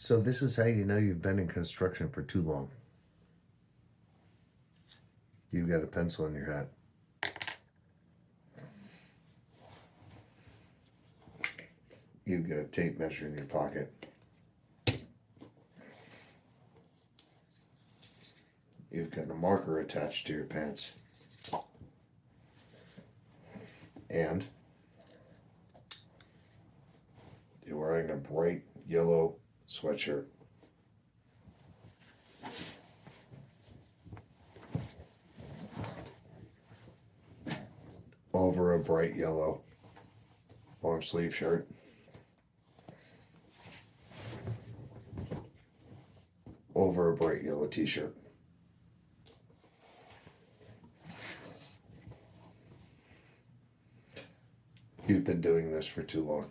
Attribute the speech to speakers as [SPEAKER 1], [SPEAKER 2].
[SPEAKER 1] So this is how you know you've been in construction for too long. You've got a pencil in your hat. You've got a tape measure in your pocket. You've got a marker attached to your pants. And you're wearing a bright yellow sweatshirt. Over a bright yellow long sleeve shirt. Over a bright yellow t-shirt. You've been doing this for too long.